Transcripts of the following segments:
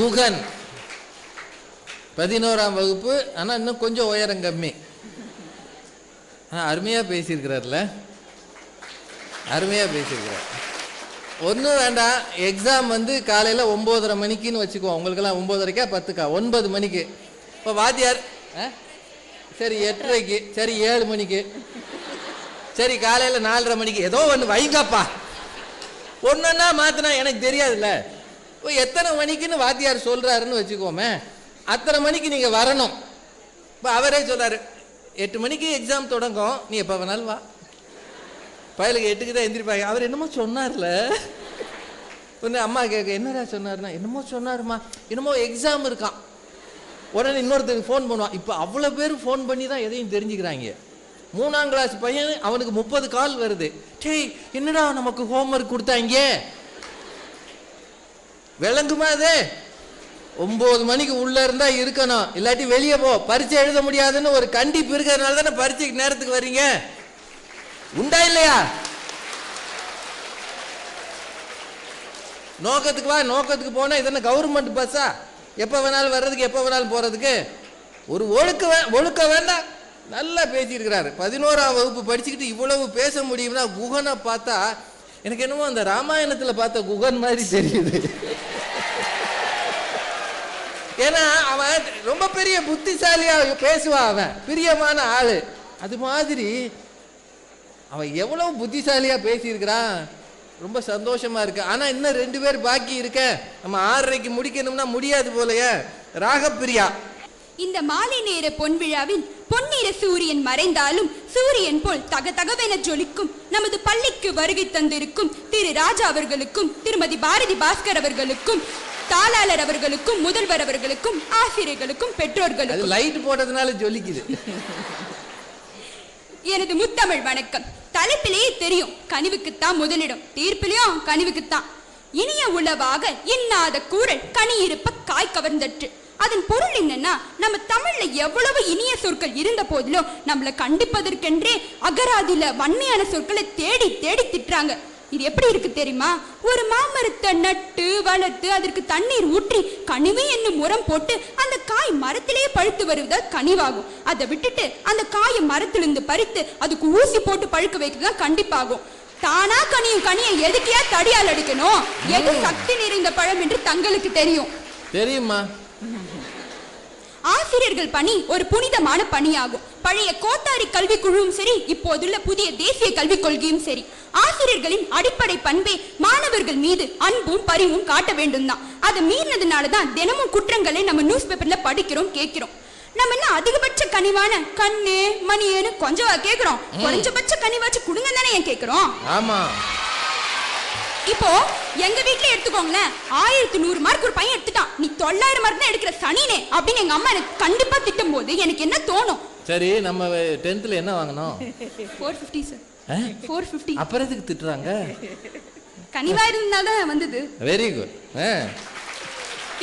குகன் 11ஆம் வகுப்பு. ஆனால் இன்னும் கொஞ்சம் உயரம் கம்மி. அருமையாக பேசியிருக்கிறார்ல, அருமையாக பேசியிருக்கிறார். ஒன்றும் வேண்டாம், எக்ஸாம் வந்து காலையில் 9:30 மணிக்குன்னு வச்சுக்குவோம். உங்களுக்கெல்லாம் 9:30 10 9 மணிக்கு. இப்போ வாத்தியார் சரி 8:30க்கு, சரி 7 மணிக்கு, சரி காலையில் 4:30 மணிக்கு, ஏதோ ஒன்று வைங்கப்பா. ஒன்றுன்னா மாற்றினா எனக்கு தெரியாதுல்ல. இப்போ எத்தனை மணிக்குன்னு வாத்தியார் சொல்கிறாருன்னு வச்சுக்கோமே, அத்தனை மணிக்கு நீங்கள் வரணும். இப்போ அவரே சொல்கிறாரு 8 மணிக்கு எக்ஸாம் தொடங்கும், நீ எப்போ வேணாலும் வா. பயலுக்கு 8க்கு தான் எந்திரிப்பாங்க. அவர் என்னமோ சொன்னார்ல, ஒன்று அம்மா கேட்க என்னடா சொன்னார்னா, என்னமோ சொன்னாருமா, என்னமோ எக்ஸாம் இருக்கான். உடனே இன்னொருத்தருக்கு ஃபோன் பண்ணுவான். இப்போ அவ்வளோ பேர் ஃபோன் பண்ணி தான் எதையும் தெரிஞ்சுக்கிறாங்க. 3ஆம் கிளாஸ் பையன், அவனுக்கு 30 கால் வருது. டேய் என்னடா நமக்கு ஹோம்ஒர்க் கொடுத்தாங்க, விளங்குமா? அது 9 மணிக்கு உள்ள இருந்தா இருக்கணும், இல்லாட்டி வெளியே போ, பரீட்சை எழுத முடியாதுன்னு ஒரு கண்டிப்பு இருக்கிறதுனால தானே பரீட்சைக்கு நேரத்துக்கு வர்றீங்க. உண்டா இல்லையா? நோக்கத்துக்கு வா, நோக்கத்துக்கு போனா இதென்ன கவர்மெண்ட் பஸ்ஸா? எப்போ வேணாலும் வர்றதுக்கு, எப்போ வேணாலும் போறதுக்கு. ஒரு ஒழுக்க வேண்டாம். நல்லா பேசியிருக்கிறாரு. 11ஆம் வகுப்பு படிச்சுக்கிட்டு இவ்வளவு பேச முடியும்னா, குகனை பார்த்தா எனக்கு என்னமோ அந்த ராமாயணத்தில் பார்த்த குகன் மாதிரி தெரியுது. ஏன்னா அவன் ரொம்ப பெரிய புத்திசாலியா பேசுவான், அவன் பிரியமான ஆளு. அது மாதிரி அவன் எவ்வளவு புத்திசாலியா பேசியிருக்கிறான். ரொம்ப சந்தோஷமா இருக்கு. ஆனா இன்னும் 2 பேர் பாக்கி இருக்க. நம்ம 6:30க்கு முடிக்கணும்னா முடியாது போலயே. ராகப்பிரியா. இந்த மாலை நேர பொன் விழாவில் பொன்னிற சூரியன் மறைந்தாலும் சூரியன் போல் தகதகவென ஜொலிக்கும் நமது பள்ளிக்கு வருகை தந்திருக்கும் திரு ராஜா அவர்களுக்கும் திருமதி பாரதி பாஸ்கர் அவர்களுக்கும் தாளாளர் அவர்களுக்கும் முதல்வர் அவர்களுக்கும் ஆசிரியர்களுக்கும் பெற்றோர்களுக்கும் லைட் போட்டதுனால ஜொலிக்குது எனது முத்தமிழ் வணக்கம். தலைப்பிலேயே தெரியும், கனிவுக்குத்தான் முதலிடம், தீர்ப்பிலையும் கனிவுக்குத்தான். இனிய உளவாக இன்னாத கூறல் கனி இருப்ப காய் கவர்ந்தற்று. அதன் பொருள் என்னன்னா, நம்ம தமிழ்ல எவ்வளவு இனிய சொற்கள் இருந்த போதிலும் நம்மளை கண்டிப்பதற்கென்றே அகராதியில வன்மையான சொற்களை தேடி தேடி திட்டுறாங்க. இது எப்படி இருக்கு தெரியுமா? ஒரு மாமரத்தை நட்டு வளர்த்து அதற்கு தண்ணீர் ஊற்றி கனிவு என்னும் உரம் போட்டு அந்த காய் மரத்திலேயே பழுத்து வருவதால் கனிவாகும். அதை விட்டுட்டு அந்த காயை மரத்திலிருந்து பறித்து அதுக்கு ஊசி போட்டு பழுக்க வைக்கதான் கண்டிப்பாகும். தானா கனியும் கனியை எதுக்கையா தடியால் அடிக்கணும்? எது சக்தி நிறைந்த பழம் என்று தங்களுக்கு தெரியும் தெரியுமா? ஆசிரியர்கள் பணி ஒரு புனிதமான பணியாகும். பழைய கோத்தாரி கல்வி குழுவும் சரி, இப்போதுள்ள புதிய தேசிய கல்விக் கொள்கையும் சரி, ஆசிரியர்களின் அடிப்படை பண்பே மாணவர்கள் மீது அன்பும் பரிவும் காட்ட வேண்டும் தான். அதை மீறினதுனாலதான் தினமும் குற்றங்களை நம்ம நியூஸ் பேப்பர்ல படிக்கிறோம், கேட்கிறோம். நம்ம என்ன அதிகபட்ச கனிவான கண்ணு மணியேன்னு கொஞ்சம் கேட்கிறோம், குறைஞ்சபட்ச கனிவாச்சு கொடுங்க தானே ஏன் கேட்கிறோம்? ஆமா. இப்போ எங்க வீட்டுல எடுத்துக்கோங்களேன், 1100 மார்க் ஒரு பையன் எடுத்துட்டான், நீ 900 மார்க் தான் எடுக்கிற சனினே அப்படின்னு எங்க அம்மா எனக்கு கண்டிப்பா திட்டும் போது எனக்கு என்ன தோணும்? சரி, நம்ம 10th என்ன வாங்கணும்? 450 சார். 450. அப்புறம் எதுக்கு திட்டுறாங்க? கனிவா இருந்தால்தான் வந்தது. Very good.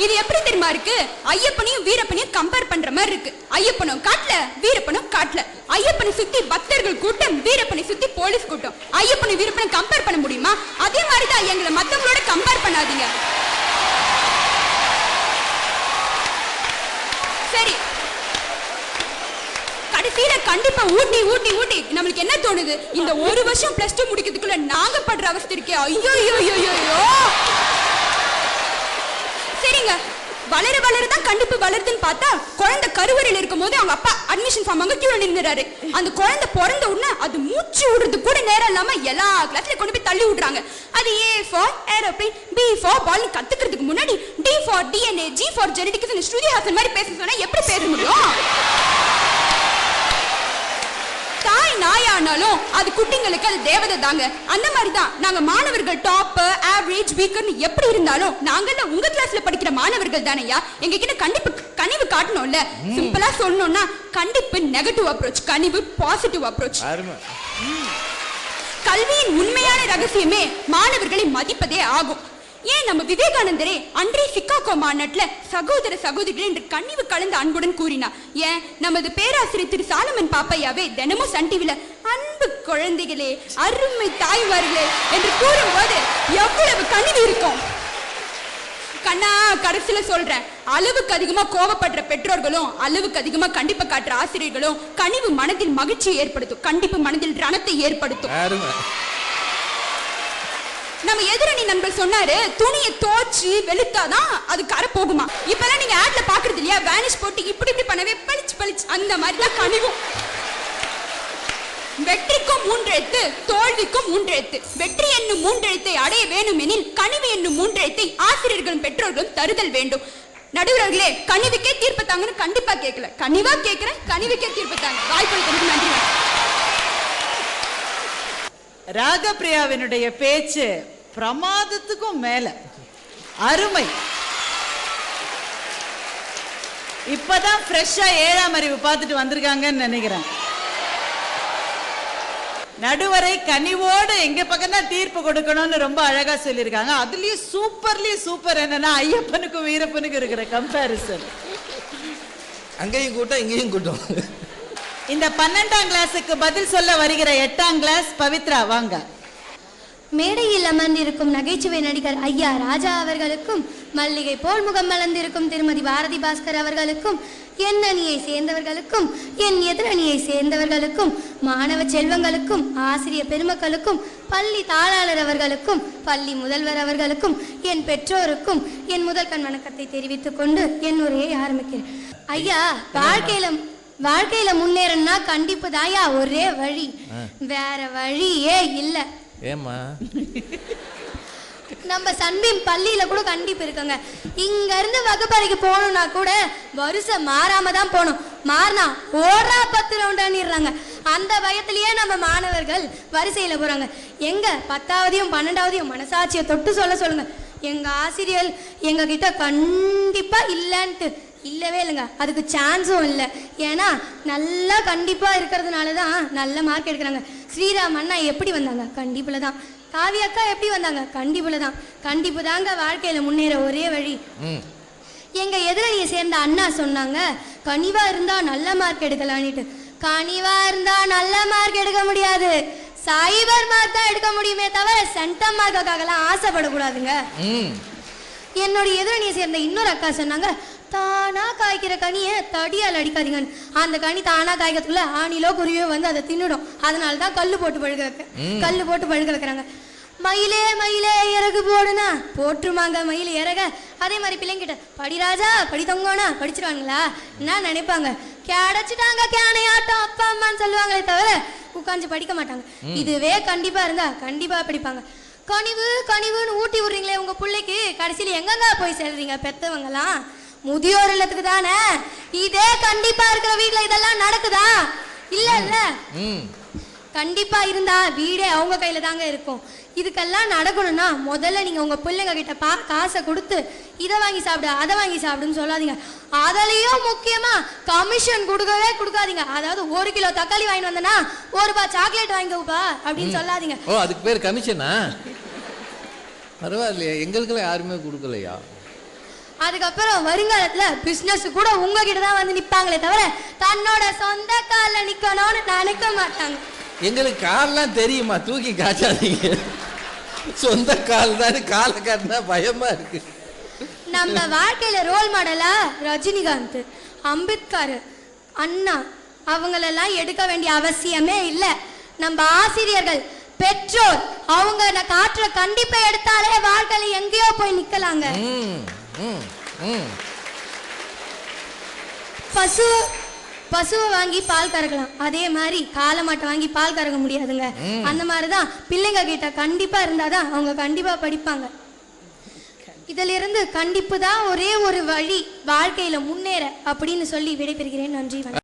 இது எப்படி தெரியுமா இருக்கு? ஐயப்பனையும் வீரப்பனையும் கம்பேர் பண்ற மாதிரி இருக்கு. ஐயப்பனும் காட்டல, வீரப்பனும் காட்டல. ஐயப்பனை சுத்தி பக்தர்கள் கூட்டம், வீரப்பனை சுத்தி போலீஸ் கூட்டம். ஐயப்பனை வீரப்பனை கம்பேர் பண்ண முடியுமா? அதே மாதிரிதான் எங்களை மத்தவங்களோட கம்பேர் பண்ணாதீங்க. சரி, கடைசியில கண்டிப்பா ஊட்டி ஊட்டி ஊட்டி நம்மளுக்கு என்ன தோணுது? இந்த ஒரு வருஷம் +2 முடிக்கிறதுக்குள்ள நாங்க படுற அவஸ்தை இருக்கே. ஐயோ ஐயோ ஐயோ ஐயோ. சரிங்க, வளர வளரதான் கண்டிப்பு வளருதுன்னு பார்த்தா, குழந்தை கருவறையில் இருக்கும் போது அவங்க அப்பா அட்மிஷன் ஃபார்ம் அங்க கியூல நின்னுறாரு. அந்த குழந்தை பிறந்த உடனே அது மூச்சு விடுறது கூட நேரம் இல்லாம எல்லா கிளாஸ்ல கொண்டு போய் தள்ளி விடுறாங்க. அது A for aeroplane, B for ball கத்துக்கிறதுக்கு முன்னாடி D for DNA, G for genetics Shruti Haasan மாதிரி பேச சொன்னா எப்படி பேச முடியும்? தாய் நாயானாலும் அது குட்டிங்களுக்கு அது தேவதை தாங்க. அந்த மாதிரி தான் நாங்க மாணவர்கள் டாப், ஆவரேஜ், வீக்கர்னு எப்படி இருந்தாலும் நாங்கள்ல உங்க கிளாஸ்ல படிக்கிற மாணவர்கள் தானையா. எங்க கிட்ட கனிவு காட்டணும்ல. சிம்பிளா சொல்லணும்னா கண்டிப்பு நெகட்டிவ் அப்ரோச், கனிவு பாசிட்டிவ் அப்ரோச். கல்வியின் உண்மையான ரகசியமே மாணவர்களை மதிப்பதே ஆகும். ஏன் நம்ம விவேகானந்தரே அன்றே சிக்காகோ மாநாட்டுல சகோதர சகோதரிகள் என்று கனிவு கலந்த அன்புடன் கூறினார். ஏன் நமது பேராசிரியர் திரு சாலமன் பாப்பையாவே தினமும் சன் டிவில அன்பு குழந்தைகளே, அருமை தாய்மார்களே என்று கூறும்போது எவ்வளவு கனிவு இருக்கும். கண்ணா கடைசியில சொல்றேன், அளவுக்கு அதிகமா கோபப்படுற பெற்றோர்களும் அளவுக்கு அதிகமா கண்டிப்பா காட்டுற ஆசிரியர்களும் கனிவு மனதில் மகிழ்ச்சியை ஏற்படுத்தும், கண்டிப்பு மனதில் ரணத்தை ஏற்படுத்தும். நம்ம எதிரணி நண்பர் சொன்னாரு, துணியை தோச்சு வெளுத்தாதான் அது கரை போகுமா. இப்பெல்லாம் நீங்க ஆட்ல பாக்குறது இல்லையா, வேனிஷ் போட்டு இப்படி இப்படி பண்ணவே பளிச்சு பளிச்சு, அந்த மாதிரிதான் கனிவும். வெற்றிக்கும் 3 எழுத்து, தோல்விக்கும் 3 எழுத்து. வெற்றி என்னும் 3 எழுத்தை அடைய வேணும் எனில் கனிவு என்னும் 3 எழுத்தை ஆசிரியர்களும் பெற்றோர்களும் தருதல் வேண்டும். நடுவர்களே, கனிவுக்கே தீர்ப்பு தாங்கன்னு கண்டிப்பா கேட்கல, கனிவா கேட்கிறேன், கனிவுக்கே தீர்ப்பு தாங்க. வாய்ப்பு நன்றி. ராகப்பிரியாவினுடைய பேச்சு பிரமாதத்துக்கும் மேல அருமை. இப்பதான் ஃப்ரெஷ்ஷா 7ஆம் அறிவு பார்த்துட்டு வந்திருக்காங்கன்னு நினைக்கிறேன். நடுவரை கனிவோடு எங்க பக்கம் தான் தீர்ப்பு கொடுக்கணும்னு ரொம்ப அழகா சொல்லியிருக்காங்க. அதுலயும் சூப்பர் என்னன்னா ஐயப்பனுக்கும் வீரப்பனுக்கும் இருக்கிற கம்பேரிசன். அங்கேயும் கூட்டம் இங்கேயும் கூட்டம். இந்த 12ஆம் கிளாஸுக்கு பதில் சொல்ல வருகிற 8ஆம் கிளாஸ் பவித்ரா வாங்க. மேடையில் அமர்ந்திருக்கும் நகைச்சுவை நடிகர் ஐயா ராஜா அவர்களுக்கும், மல்லிகை போல் முகம் மலர்ந்திருக்கும் திருமதி பாரதி பாஸ்கர் அவர்களுக்கும், என் அணியை சேர்ந்தவர்களுக்கும் என் எதிரணியை சேர்ந்தவர்களுக்கும், மாணவ செல்வங்களுக்கும் ஆசிரியர் பெருமக்களுக்கும், பள்ளி தாளாளர் அவர்களுக்கும் பள்ளி முதல்வர் அவர்களுக்கும், என் பெற்றோருக்கும் என் முதல்கண் வணக்கத்தை தெரிவித்துக் கொண்டு என் உரையை ஆரம்பிக்கிறேன். ஐயா, வாழ்க்கையில முன்னேறனா கண்டிப்பு தாயா ஒரே வழி, வேற வழியே இல்ல. ஏமா நம்ம சன்பிம் பள்ளியில கூட கண்டிப்பு இருக்குங்க. இங்க இருந்து வகுப்பறைக்கு போகணும்னா கூட வருஷம் மாறாம தான் போகணும். மாறினா ஓடுறா 10 ரவுண்டான்னுறாங்க. அந்த பயத்திலேயே நம்ம மாணவர்கள் வரிசையில போறாங்க. எங்க 10ஆவதையும் 12ஆவதையும் மனசாட்சியை தொட்டு சொல்லுங்க. எங்க ஆசிரியர் எங்க கிட்ட கண்டிப்பா இல்லைன்ட்டு இல்லவே இல்லைங்க. அதுக்கு சான்ஸும் இல்லை. ஏன்னா நல்லா கண்டிப்பா இருக்கிறதுனால தான் நல்ல மார்க் எடுக்கிறாங்க. ஸ்ரீராம் அண்ணா எப்படி வந்தாங்க? கண்டிப்புல தான். காவி அக்கா எப்படி வந்தாங்க? கண்டிப்புல தான். கண்டிப்பு தாங்க வாழ்க்கையில முன்னேற ஒரே வழி. எங்க எதிரணியை சேர்ந்த அண்ணா சொன்னாங்க, கனிவா இருந்தா நல்ல மார்க் எடுக்கலான்னுட்டு. கனிவா இருந்தா நல்ல மார்க் எடுக்க முடியாது, சைபர் மார்க் தான் எடுக்க முடியுமே தவிர சென்டம் மார்க்காகலாம் ஆசைப்படக்கூடாதுங்க. என்னுடைய எதிரணியை சேர்ந்த இன்னொரு அக்கா சொன்னாங்க, தானா காய்க்கிற கனியை தடியால் அடிக்காதீங்கன்னு. அந்த கனி தானா காய்க்கிறதுக்குள்ள ஆணிலோ குருவியோ வந்து அதை தின்னுடும். அதனாலதான் கல்லு போட்டு பழுக வைக்கிறாங்க. மயிலே மயிலே இறகு போடுனா போட்டுருமாங்க மயில் இறக. அதே மாதிரி பிள்ளைங்கிட்ட படி ராஜா படி தொங்கோனா படிச்சிருவாங்களா? என்ன நினைப்பாங்க? கிடைச்சிட்டாங்க கேனையாட்டம் அப்பா அம்மான்னு சொல்லுவாங்களே தவிர உட்காந்து படிக்க மாட்டாங்க. இதுவே கண்டிப்பா இருந்தா கண்டிப்பா படிப்பாங்க. கனிவுன்னு ஊட்டி விடுறீங்களே உங்க பிள்ளைக்கு, கடைசியில எங்கங்க போய் செல்றீங்க பெத்தவங்கலாம்? முதியோர் இல்லத்துக்கு தானே. இதே கண்டிப்பா இருக்கிற வீட்டுல இதெல்லாம் நடக்குதா? இல்ல. கண்டிப்பா இருந்தா வீடே அவங்க கையில தாங்க இருக்கும். இதுக்கெல்லாம் நடக்கணும்னா முதல்ல நீங்க உங்க பிள்ளைங்க கிட்ட காசை கொடுத்து இதை வாங்கி சாப்பிடு அதை வாங்கி சாப்பிடுன்னு சொல்லாதீங்க. அதுலயும் முக்கியமா கமிஷன் கொடுக்காதீங்க. அதாவது 1 கிலோ தக்காளி வாங்கிட்டு வந்தனா 1 ரூபாய் சாக்லேட் வாங்கிக்கோப்பா அப்படின்னு சொல்லாதீங்க. ஓ, அதுக்கு பேர் கமிஷனா? பரவாயில்லையா, எங்களுக்கெல்லாம் யாருமே கொடுக்கலையா? அதுக்கப்புறம் வருங்காலத்துல பிசினஸ் கூட உங்ககிட்ட தான் வந்து நிப்பாங்களே தவிர தன்னோட சொந்த கால நிக்கணும்னு நினைக்க மாட்டாங்க. எங்களுக்கு கால்லாம் தெரியுமா, தூக்கி காய்ச்சாதீங்க. சொந்த கால் தான், காலை காட்டினா பயமா இருக்கு. நம்ம வாழ்க்கையில ரோல் மாடலா ரஜினிகாந்த், அம்பேத்கர், அண்ணா அவங்களெல்லாம் எடுக்க வேண்டிய அவசியமே இல்லை. நம்ம ஆசிரியர்கள் பெற்றோர் அவங்க காட்டுற கண்டிப்பை எடுத்தாலே வாழ்க்கையில எங்கேயோ போய் நிக்கலாங்க. பசுவை வாங்கி பால் கறக்கலாம், அதே மாதிரி காளை மாட்டை வாங்கி பால் கறக்க முடியாதுங்க. அந்த மாதிரிதான் பிள்ளைங்க கிட்ட கண்டிப்பா இருந்தாதான் அவங்க கண்டிப்பா படிப்பாங்க. இதுல இருந்து கண்டிப்பு தான் ஒரே ஒரு வழி வாழ்க்கையில முன்னேற அப்படின்னு சொல்லி விடைபெறுகிறேன். நன்றி.